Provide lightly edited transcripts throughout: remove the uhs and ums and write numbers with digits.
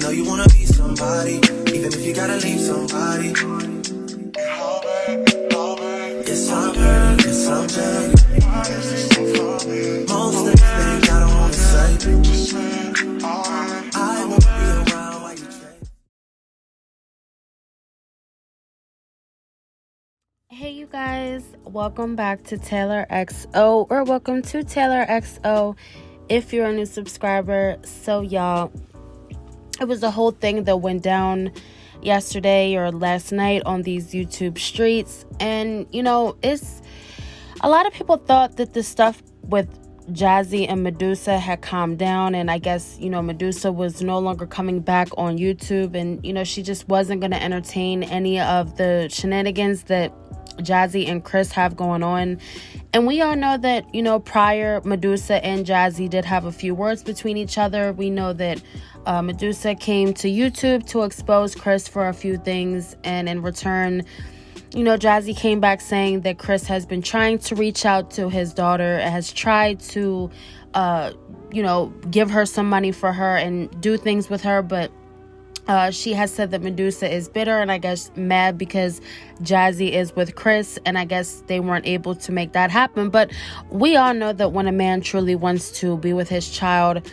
know you wanna be somebody, even if you gotta leave somebody. Yes, I'm hurt, yes, I'm dead. Most things that I don't wanna say. I won't be around while you change. Hey you guys, welcome back to Taylor XO, or welcome to Taylor XO if you're a new subscriber. So y'all, it was a whole thing that went down yesterday or last night on these YouTube streets, and it's a lot of people thought that the stuff with Jazzy and Medusa had calmed down, and I guess Medusa was no longer coming back on YouTube, and she just wasn't going to entertain any of the shenanigans that Jazzy and Chris have going on. And we all know that prior, Medusa and Jazzy did have a few words between each other. We know that Medusa came to YouTube to expose Chris for a few things, and in return, Jazzy came back saying that Chris has been trying to reach out to his daughter, has tried to give her some money for her and do things with her, but she has said that Medusa is bitter and I guess mad because Jazzy is with Chris, and I guess they weren't able to make that happen. But we all know that when a man truly wants to be with his child,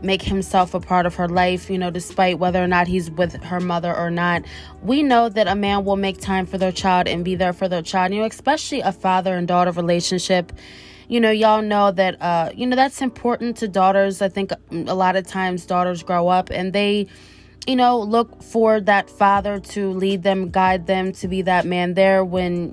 make himself a part of her life, despite whether or not he's with her mother or not, we know that a man will make time for their child and be there for their child, especially a father and daughter relationship. Y'all know that, that's important to daughters. I think a lot of times daughters grow up and they look for that father to lead them, guide them, to be that man there when,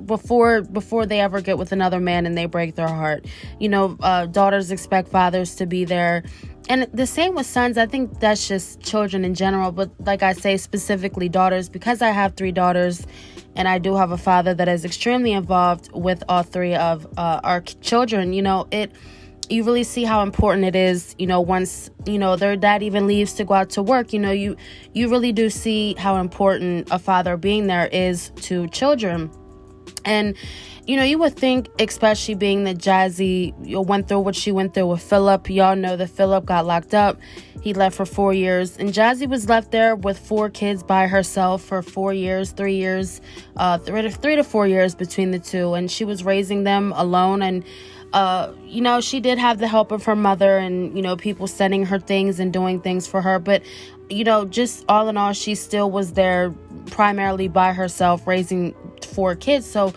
before they ever get with another man and they break their heart. Daughters expect fathers to be there. And the same with sons. I think that's just children in general. But like I say, specifically daughters, because I have 3 daughters and I do have a father that is extremely involved with all 3 of our children. You really see how important it is, once, their dad even leaves to go out to work, you really do see how important a father being there is to children. And, you would think, especially being that Jazzy went through what she went through with Philip. Y'all know that Philip got locked up. He left for 4 years. And Jazzy was left there with 4 kids by herself for 4 years, 3 years, 3 to 4 years between the two. And she was raising them alone. And she did have the help of her mother and, people sending her things and doing things for her. But, just all in all, she still was there primarily by herself raising 4 kids. So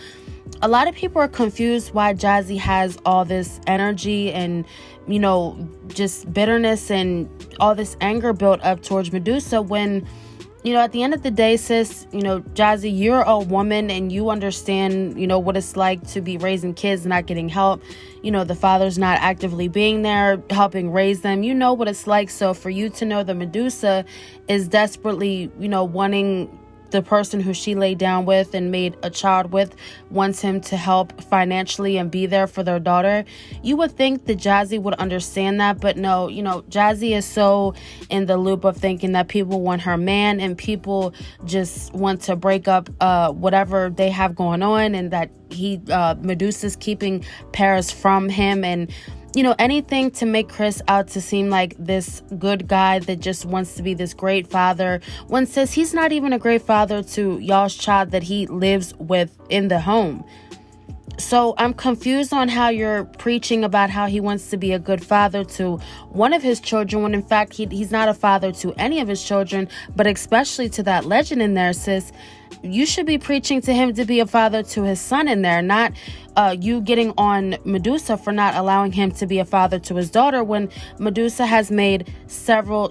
a lot of people are confused why Jazzy has all this energy and, just bitterness and all this anger built up towards Medusa when, at the end of the day, sis, Jazzy, you're a woman and you understand, what it's like to be raising kids, not getting help. The father's not actively being there, helping raise them. You know what it's like. So for you to know that Medusa is desperately, wanting the person who she laid down with and made a child with, wants him to help financially and be there for their daughter, you would think that Jazzy would understand that. But no, Jazzy is so in the loop of thinking that people want her man and people just want to break up whatever they have going on, and that Medusa's keeping Paris from him, and anything to make Chris out to seem like this good guy that just wants to be this great father, when says he's not even a great father to y'all's child that he lives with in the home. So I'm confused on how you're preaching about how he wants to be a good father to one of his children, when in fact he's not a father to any of his children, but especially to that legend in there, sis. You should be preaching to him to be a father to his son in there, not you getting on Medusa for not allowing him to be a father to his daughter, when Medusa has made several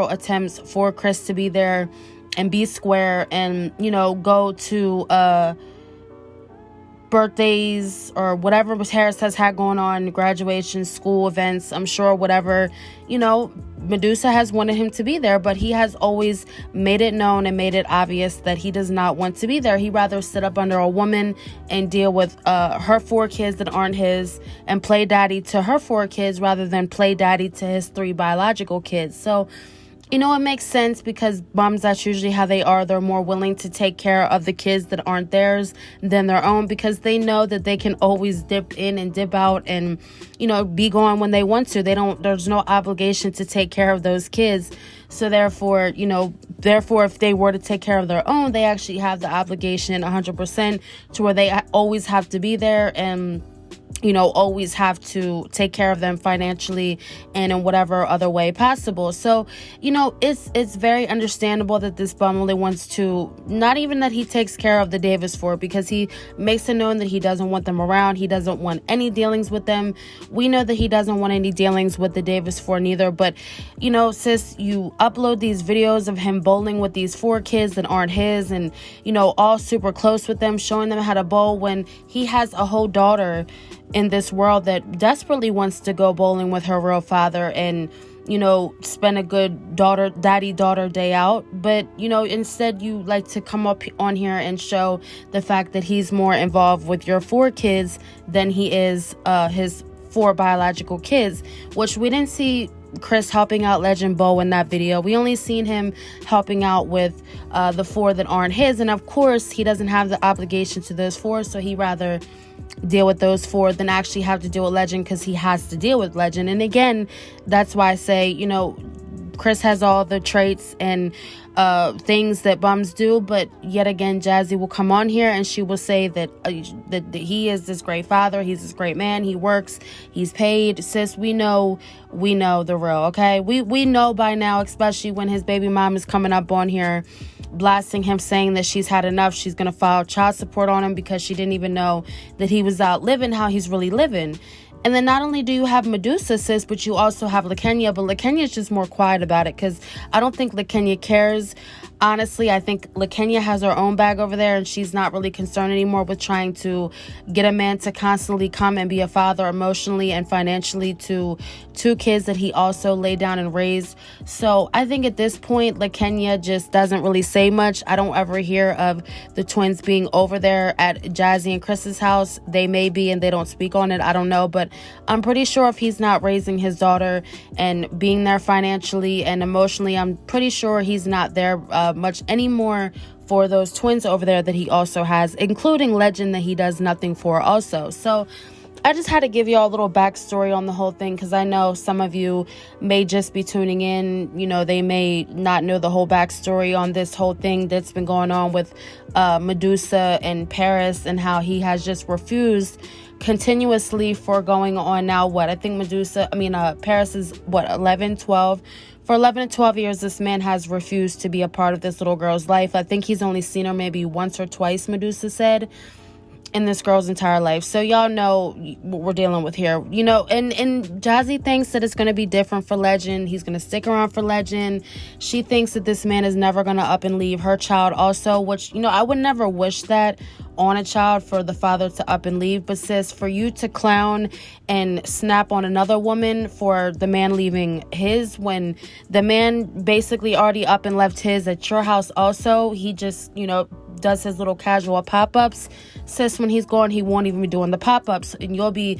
attempts for Chris to be there and be square and, go to birthdays or whatever Harris has had going on, graduation, school events, I'm sure whatever, Medusa has wanted him to be there, but he has always made it known and made it obvious that he does not want to be there. He'd rather sit up under a woman and deal with her 4 kids that aren't his and play daddy to her 4 kids rather than play daddy to his 3 biological kids. So you know, it makes sense because moms, that's usually how they are. They're more willing to take care of the kids that aren't theirs than their own, because they know that they can always dip in and dip out and, you know, be gone when they want to. There's no obligation to take care of those kids. So therefore, you know, if they were to take care of their own, they actually have the obligation 100% to where they always have to be there and, you know, always have to take care of them financially and in whatever other way possible. So, you know, it's very understandable that this bum really wants to, not even that he takes care of the Davis Four, because he makes it known that he doesn't want them around. He doesn't want any dealings with them. We know that he doesn't want any dealings with the Davis Four neither. But, you know, sis, you upload these videos of him bowling with these 4 kids that aren't his, and, you know, all super close with them, showing them how to bowl, when he has a whole daughter in this world that desperately wants to go bowling with her real father and, you know, spend a good daddy-daughter day out. But, you know, instead you like to come up on here and show the fact that he's more involved with your 4 kids than he is his 4 biological kids, which we didn't see Chris helping out Legend Bo in that video. We only seen him helping out with the 4 that aren't his, and of course he doesn't have the obligation to those 4, so he rather deal with those 4 than actually have to deal with Legend, because he has to deal with Legend. And again, that's why I say, you know, Chris has all the traits and things that bums do, but yet again, Jazzy will come on here and she will say that he is this great father, he's this great man, he works, he's paid. Sis, we know the real, okay? We know by now, especially when his baby mom is coming up on here blasting him, saying that she's had enough, she's gonna file child support on him because she didn't even know that he was out living how he's really living. And then not only do you have Medusa, sis, but you also have LaKenya. But LaKenya is just more quiet about it, because I don't think LaKenya cares. Honestly, I think LaKenya has her own bag over there, and she's not really concerned anymore with trying to get a man to constantly come and be a father emotionally and financially to 2 kids that he also laid down and raised. So I think at this point, LaKenya just doesn't really say much. I don't ever hear of the twins being over there at Jazzy and Chris's house. They may be, and they don't speak on it. I don't know, but I'm pretty sure if he's not raising his daughter and being there financially and emotionally, I'm pretty sure he's not there much anymore for those twins over there that he also has, including Legend, that he does nothing for also. So I just had to give you all a little backstory on the whole thing, because I know some of you may just be tuning in. You know, they may not know the whole backstory on this whole thing that's been going on with Medusa and Paris, and how he has just refused continuously for going on now, what, I think Paris is, 11, 12. For 11 to 12 years, this man has refused to be a part of this little girl's life. I think he's only seen her maybe once or twice, Medusa said, in this girl's entire life. So y'all know what we're dealing with here, you know. And Jazzy thinks that it's going to be different for Legend. He's going to stick around for Legend. She thinks that this man is never going to up and leave her child also, which, you know, I would never wish that on a child, for the father to up and leave. But sis, for you to clown and snap on another woman for the man leaving his, when the man basically already up and left his at your house also, he just, you know, does his little casual pop-ups. Sis, when he's gone, he won't even be doing the pop-ups, and you'll be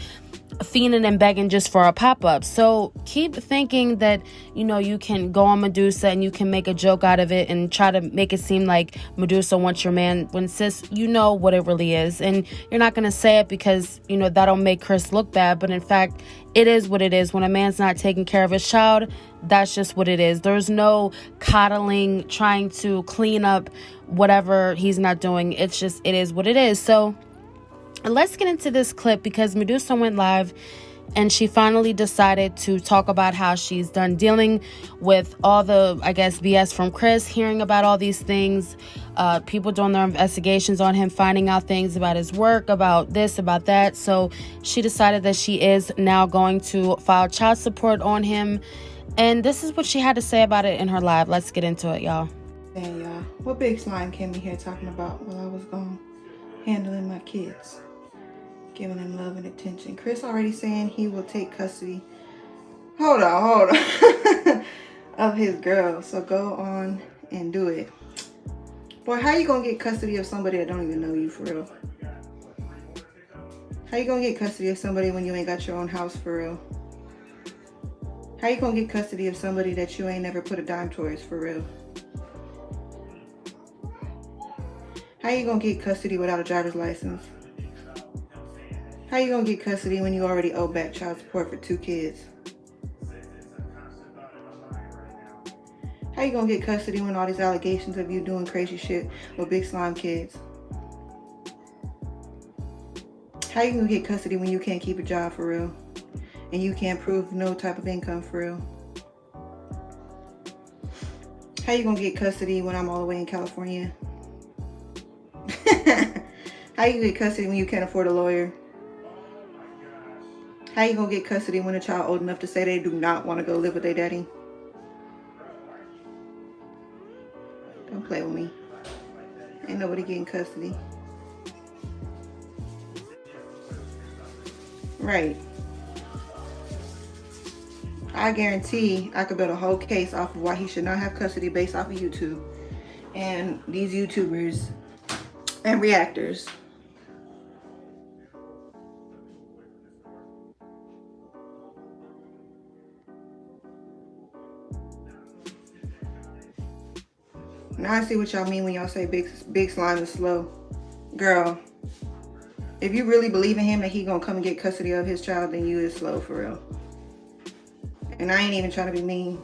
fiending and begging just for a pop-up. So keep thinking that, you know, you can go on Medusa and you can make a joke out of it and try to make it seem like Medusa wants your man, when sis, you know what it really is. And you're not going to say it because, you know, that'll make Chris look bad, but in fact, it is what it is. When a man's not taking care of his child, that's just what it is. There's no coddling, trying to clean up whatever he's not doing. It's just, it is what it is. So let's get into this clip, because Medusa went live and she finally decided to talk about how she's done dealing with all the, I guess, BS from Chris, hearing about all these things, people doing their investigations on him, finding out things about his work, about this, about that. So she decided that she is now going to file child support on him. And this is what she had to say about it in her live. Let's get into it, y'all. Hey, y'all. What big slime came in here talking about while I was gone handling my kids, giving them love and attention? Chris already saying he will take custody. Hold on. Of his girl. So go on and do it. Boy, how you gonna get custody of somebody that don't even know you, for real? How you gonna get custody of somebody when you ain't got your own house, for real? How you gonna get custody of somebody that you ain't never put a dime towards, for real? How you gonna get custody without a driver's license? How you gonna get custody when you already owe back child support for 2 kids? How you gonna get custody when all these allegations of you doing crazy shit with big slime kids? How you gonna get custody when you can't keep a job, for real? And you can't prove no type of income, for real? How you gonna get custody when I'm all the way in California? How you get custody when you can't afford a lawyer? How you gonna get custody when a child old enough to say they do not want to go live with their daddy? Don't play with me. Ain't nobody getting custody. Right. I guarantee I could build a whole case off of why he should not have custody based off of YouTube and these YouTubers and reactors. Now I see what y'all mean when y'all say big slime is slow. Girl, if you really believe in him that he gonna come and get custody of his child, then you is slow, for real. And I ain't even trying to be mean.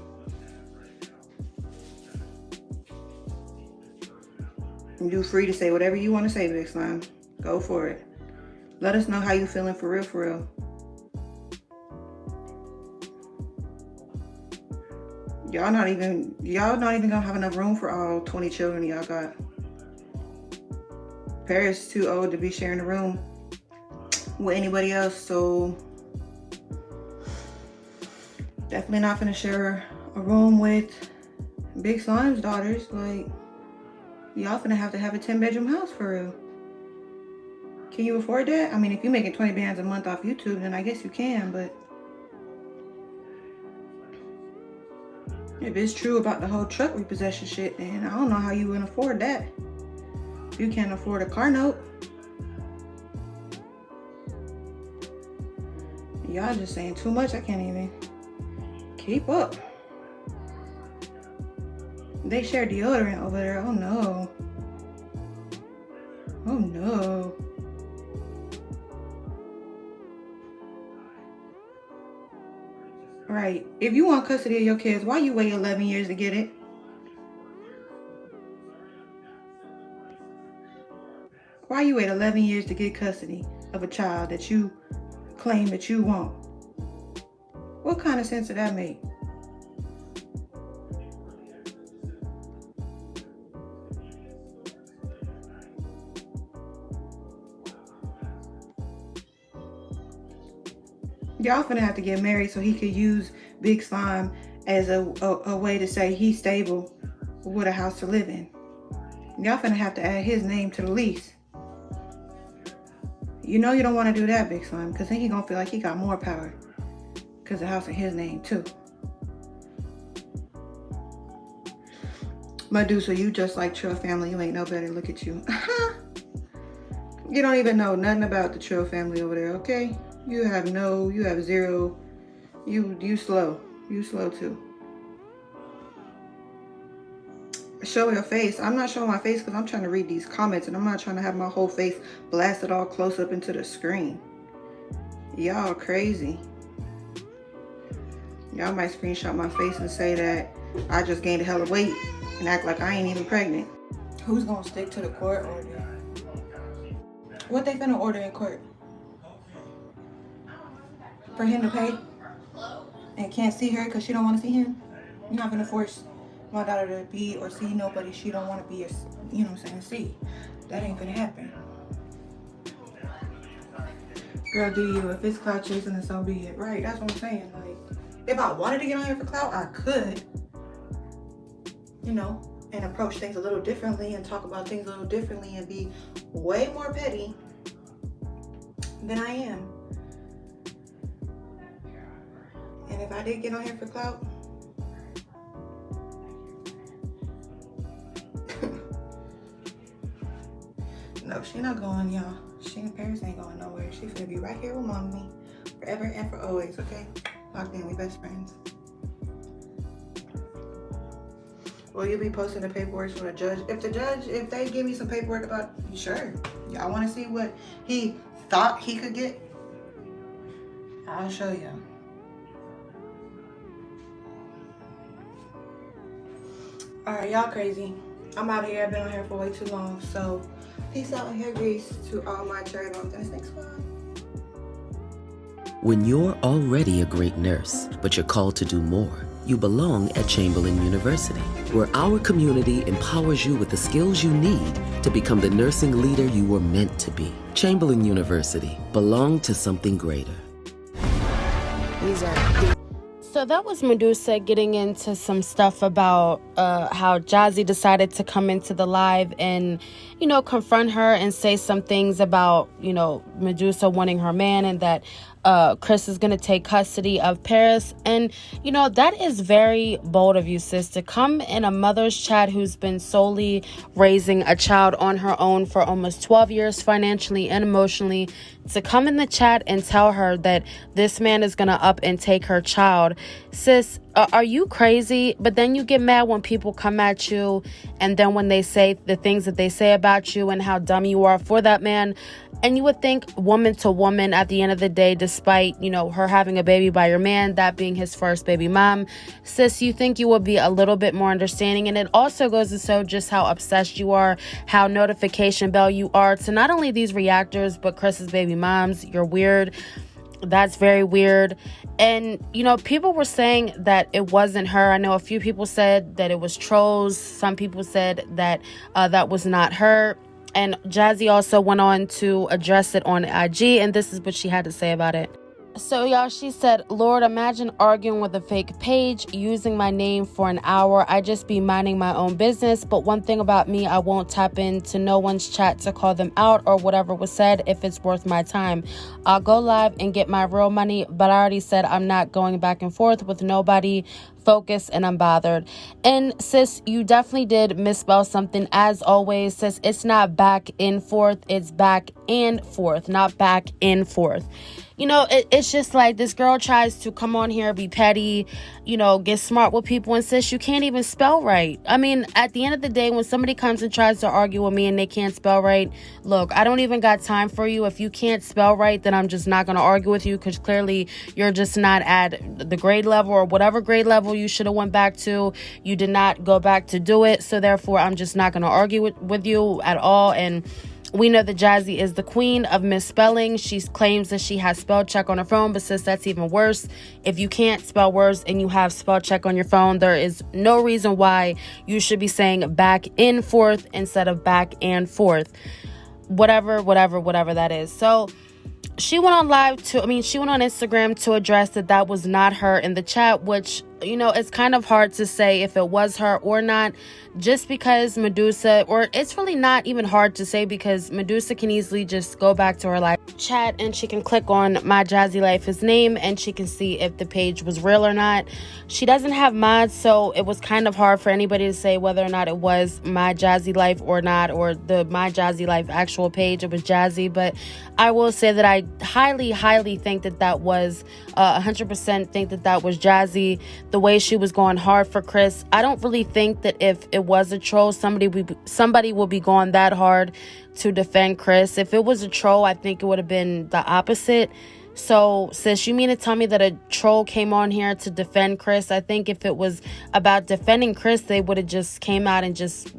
You're free to say whatever you want to say, Big Slime. Go for it. Let us know how you feeling, for real, for real. Y'all not even gonna have enough room for all 20 children y'all got. Paris too old to be sharing a room with anybody else, so definitely not gonna share a room with Big Slime's daughters. Like, y'all gonna have to have a 10-bedroom house, for real. Can you afford that? I mean, if you're making 20 bands a month off YouTube, then I guess you can, but if it's true about the whole truck repossession shit, then I don't know how you can afford that. You can't afford a car note. Y'all just saying too much. I can't even keep up. They share deodorant over there. Oh no. Oh no. Right. If you want custody of your kids, why you wait 11 years to get it? Why you wait 11 years to get custody of a child that you claim that you want? What kind of sense did that make? Y'all finna have to get married so he could use Big Slime as a way to say he's stable with a house to live in. Y'all finna have to add his name to the lease. You know you don't want to do that, Big Slime, because then he gonna feel like he got more power because the house in his name too. Medusa, you just like Trill family. You ain't no better. Look at you. You don't even know nothing about the Trill family over there, okay? You have zero. You slow. You slow too. Show your face. I'm not showing my face because I'm trying to read these comments and I'm not trying to have my whole face blasted all close up into the screen. Y'all crazy. Y'all might screenshot my face and say that I just gained a hell of weight and act like I ain't even pregnant. Who's gonna stick to the court order? What they finna order in court? For him to pay and can't see her because she don't want to see him? You're not gonna force my daughter to be or see nobody she don't want to be, or, you know what I'm saying, see. That ain't gonna happen. Girl, do you? If it's clout chasing, then so be it. Right, that's what I'm saying. Like, if I wanted to get on here for clout, I could, you know, and approach things a little differently and talk about things a little differently and be way more petty than I am. And if I did get on here for clout, no, she not going, y'all. She and Paris ain't going nowhere. She finna be right here with mommy forever and for always, okay? Locked in, we best friends. Will you be posting the paperwork for the judge? If they give me some paperwork about, sure. Y'all want to see what he thought he could get? I'll show you. Alright, y'all crazy. I'm out of here. I've been on here for way too long. So, peace out and hair grease to all my cherry bombs in this next one. When you're already a great nurse, but you're called to do more, you belong at Chamberlain University, where our community empowers you with the skills you need to become the nursing leader you were meant to be. Chamberlain University, belong to something greater. So that was Medusa getting into some stuff about how Jazzy decided to come into the live and, confront her and say some things about, Medusa wanting her man and that Chris is going to take custody of Paris. And, that is very bold of you, sis, to come in a mother's chat who's been solely raising a child on her own for almost 12 years financially and emotionally, to come in the chat and tell her that this man is going to up and take her child. Sis, are you crazy? But then you get mad when people come at you, and then when they say the things that they say about you and how dumb you are for that man. And you would think, woman to woman, at the end of the day, despite, her having a baby by your man, that being his first baby mom, sis, you think you would be a little bit more understanding. And it also goes to show just how obsessed you are, how notification bell you are to not only these reactors, but Chris's baby moms. You're weird. That's very weird. And, people were saying that it wasn't her. I know a few people said that it was trolls. Some people said that that was not her. And Jazzy also went on to address it on IG, and this is what she had to say about it. So, y'all, she said, Lord, imagine arguing with a fake page, using my name for an hour. I just be minding my own business. But one thing about me, I won't tap into no one's chat to call them out or whatever was said if it's worth my time. I'll go live and get my real money, but I already said I'm not going back and forth with nobody. Focus and I'm bothered. And sis, you definitely did misspell something as always. Sis, it's not back and forth, it's back and forth, not back and forth. It's just like this girl tries to come on here, be petty, get smart with people, and sis, you can't even spell right. I mean, at the end of the day, when somebody comes and tries to argue with me and they can't spell right, look, I don't even got time for you. If you can't spell right, then I'm just not going to argue with you, because clearly you're just not at the grade level, or whatever grade level you should have went back to. You did not go back to do it. So therefore, I'm just not going to argue with you at all. And we know that Jazzy is the queen of misspelling. She claims that she has spell check on her phone, but sis, that's even worse. If you can't spell words and you have spell check on your phone, there is no reason why you should be saying back and forth instead of back and forth. Whatever that is. So she went on Instagram to address that was not her in the chat, which, it's kind of hard to say if it was her or not, just because Medusa, or it's really not even hard to say, because Medusa can easily just go back to her live chat and she can click on MYJAZZYLIFE's name and she can see if the page was real or not. She doesn't have mods, so it was kind of hard for anybody to say whether or not it was MYJAZZYLIFE or not, or the MYJAZZYLIFE actual page. It was Jazzy, but I will say that I highly think that was 100% think that was Jazzy. The way she was going hard for Chris, I don't really think that if it was a troll, somebody will be going that hard to defend Chris. If it was a troll, I think it would have been the opposite. So, sis, you mean to tell me that a troll came on here to defend Chris? I think if it was about defending Chris, they would have just came out and just,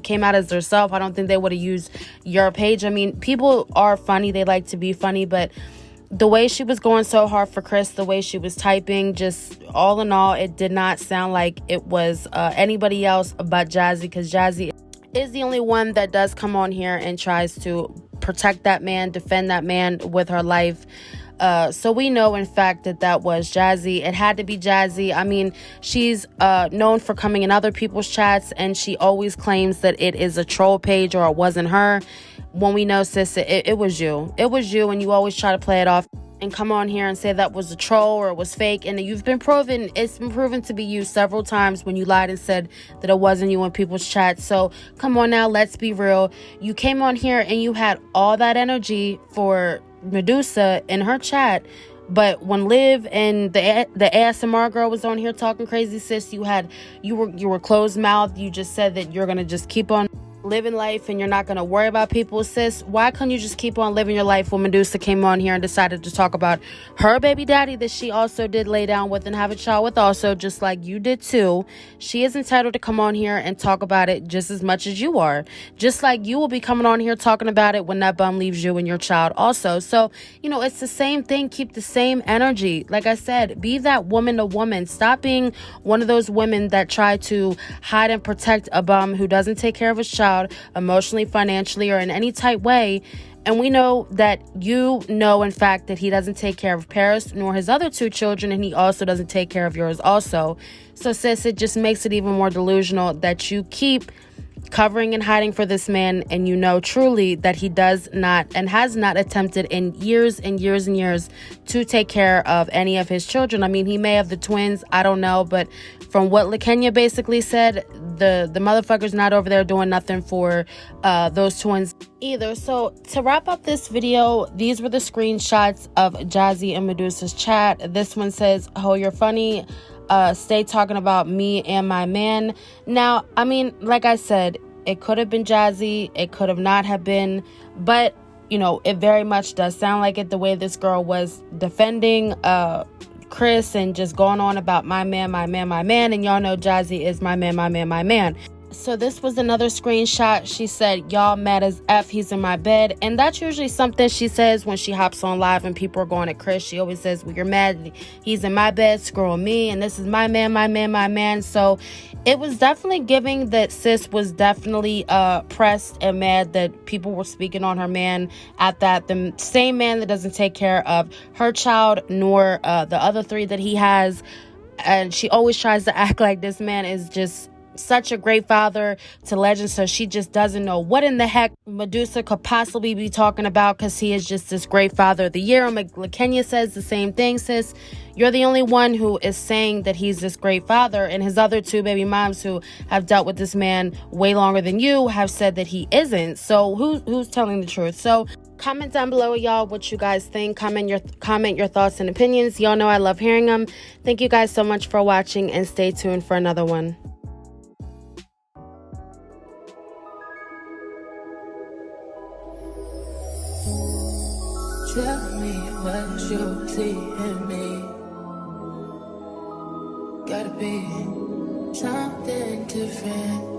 came out as themselves. I don't think they would have used your page. I mean, people are funny. They like to be funny, but the way she was going so hard for Chris, the way she was typing, just all in all, it did not sound like it was anybody else but Jazzy, because Jazzy is the only one that does come on here and tries to protect that man, defend that man with her life. So we know, in fact, that was Jazzy. It had to be Jazzy. I mean, she's known for coming in other people's chats, and she always claims that it is a troll page or it wasn't her. When we know, sis, it was you. It was you, and you always try to play it off and come on here and say that was a troll or it was fake. And it's been proven to be you several times when you lied and said that it wasn't you in people's chats. So come on now, let's be real. You came on here and you had all that energy for Medusa in her chat. But when Liv and the ASMR girl was on here talking crazy, sis, you were closed mouthed. You just said that you're gonna just keep on living life and you're not going to worry about people. Sis, why couldn't you just keep on living your life? When Medusa came on here and decided to talk about her baby daddy that she also did lay down with and have a child with also, just like you did too, she is entitled to come on here and talk about it just as much as you are. Just like you will be coming on here talking about it when that bum leaves you and your child also. So, you know, it's the same thing. Keep the same energy. Like I said, be that woman to woman. Stop being one of those women that try to hide and protect a bum who doesn't take care of his child emotionally, financially, or in any type way. And we know that you know, in fact, that he doesn't take care of Paris nor his other 2 children, and he also doesn't take care of yours also. So, sis, it just makes it even more delusional that you keep covering and hiding for this man, and you know truly that he does not and has not attempted in years and years and years to take care of any of his children. I mean, he may have the twins, I don't know, but from what LaKenya basically said, the motherfucker's not over there doing nothing for those twins either. So to wrap up this video, these were the screenshots of Jazzy and Medusa's chat. This one says, "Oh, you're funny. Stay talking about me and my man." Now, I mean, like I said, it could have been Jazzy, it could have not have been, but you know, it very much does sound like it, the way this girl was defending Chris and just going on about my man, my man, my man. And y'all know Jazzy is my man, my man, my man. So this was another screenshot. She said, "Y'all mad as F, he's in my bed." And that's usually something she says when she hops on live and people are going at Chris. She always says, "Well, you're mad, he's in my bed, screwing me, and this is my man, my man, my man." So it was definitely giving that sis was definitely pressed and mad that people were speaking on her man at that. The same man that doesn't take care of her child nor the other 3 that he has. And she always tries to act like this man is just such a great father to legend, so she just doesn't know what in the heck Medusa could possibly be talking about, because he is just this great father of the year. And LaKenya says the same thing, sis. You're the only one who is saying that he's this great father, and his other 2 baby moms who have dealt with this man way longer than you have said that he isn't. So who's telling the truth? So comment down below, y'all, what you guys think. Comment your thoughts and opinions. Y'all know I love hearing them. Thank you guys so much for watching, and stay tuned for another one. Tell me what you see in me. Gotta be something different.